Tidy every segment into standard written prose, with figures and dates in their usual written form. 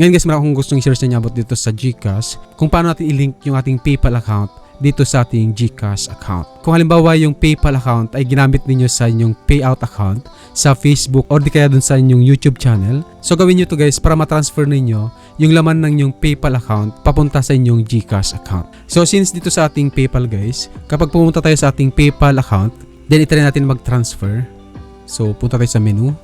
Ngayon guys, meron akong gustong i-share sa inyo about dito sa GCash kung paano natin i-link yung ating PayPal account dito sa ating GCash account. Kung halimbawa yung PayPal account ay ginamit ninyo sa inyong payout account sa Facebook or di kaya dun sa inyong YouTube channel, so gawin nyo to guys para matransfer ninyo yung laman ng inyong PayPal account papunta sa inyong GCash account. So since dito sa ating PayPal guys, kapag pumunta tayo sa ating PayPal account, then itry natin mag-transfer. So punta tayo sa menu,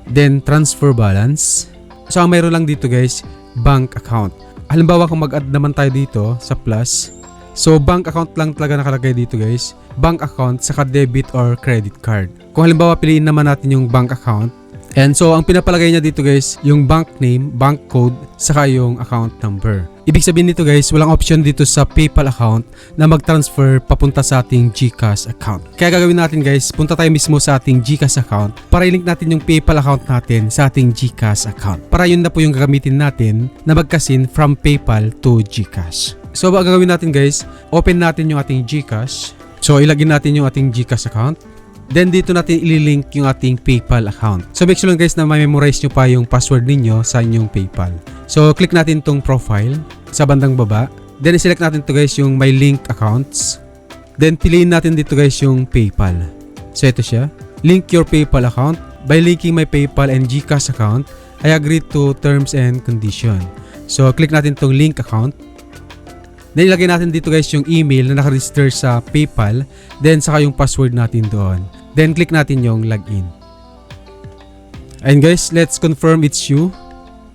then transfer balance. So ang mayroon lang dito guys, bank account. Halimbawa kung mag-add naman tayo dito sa plus, so bank account lang talaga nakalagay dito guys. Bank account saka debit or credit card. Kung halimbawa piliin naman natin yung bank account, and so ang pinapalagay niya dito guys, yung bank name, bank code, saka yung account number. Ibig sabihin nito guys, walang option dito sa PayPal account na mag-transfer papunta sa ating GCash account. Kaya gagawin natin guys, punta tayo mismo sa ating GCash account para i-link natin yung PayPal account natin sa ating GCash account. Para yun na po yung gagamitin natin na magkasin from PayPal to GCash. So ang gagawin natin guys, open natin yung ating GCash. So ilagin natin yung ating GCash account. Then dito natin ililink yung ating PayPal account. So make sure lang guys na ma-memorize nyo pa yung password ninyo sa inyong PayPal. So click natin tong profile sa bandang baba. Then select natin to guys yung my link accounts. Then piliin natin dito guys yung PayPal. So ito siya. Link your PayPal account. By linking my PayPal and GCash account, I agree to terms and condition. So click natin tong link account. Then ilagay natin dito guys yung email na nakaregister sa PayPal, then saka yung password natin doon. Then click natin yung login. And guys, let's confirm it's you.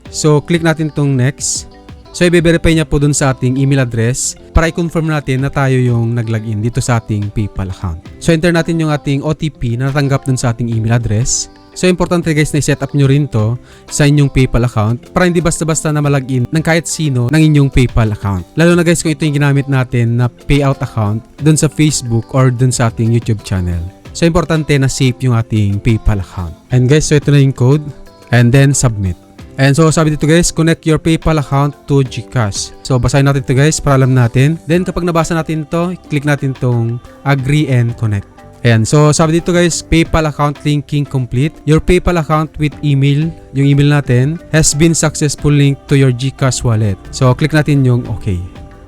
So click natin tong next. So i-verify niya po dun sa ating email address para i-confirm natin na tayo yung nag-login dito sa ating PayPal account. So enter natin yung ating OTP na natanggap dun sa ating email address. So importante guys na i-set up nyo rin to sa inyong PayPal account para hindi basta-basta na malagin ng kahit sino ng inyong PayPal account. Lalo na guys kung ito yung ginamit natin na payout account dun sa Facebook or dun sa ating YouTube channel. So importante na safe yung ating PayPal account. And guys, so ito na yung code and then submit. And so sabi dito guys, connect your PayPal account to GCash. So basahin natin ito guys para alam natin. Then kapag nabasa natin to, click natin tong agree and connect. Ayan, so sabi dito guys, PayPal account linking complete. Your PayPal account with email, yung email natin, has been successfully linked to your GCash wallet. So click natin yung okay.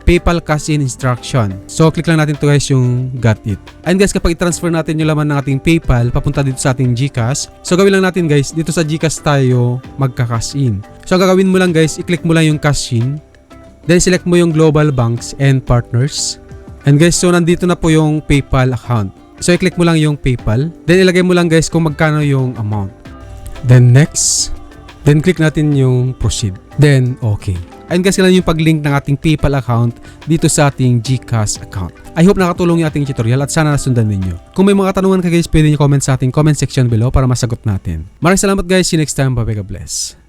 PayPal cash in instruction. So click lang natin to guys yung got it. And guys, kapag i-transfer natin yung laman ng ating PayPal papunta dito sa ating GCash, so gawin lang natin guys, dito sa GCash tayo magka-cash in. So ang gagawin mo lang guys, i-click mo lang yung cash in. Then select mo yung global banks and partners. And guys, so nandito na po yung PayPal account. So i-click mo lang yung PayPal. Then ilagay mo lang guys kung magkano yung amount. Then next. Then click natin yung proceed. Then okay. Ayun guys, kailan yung pag-link ng ating PayPal account dito sa ating GCash account. I hope nakatulong yung ating tutorial at sana nasundan ninyo. Kung may mga tanungan ka guys, pwede nyo comment sa ating comment section below para masagot natin. Maraming salamat guys. See you next time. Bye-bye. God bless.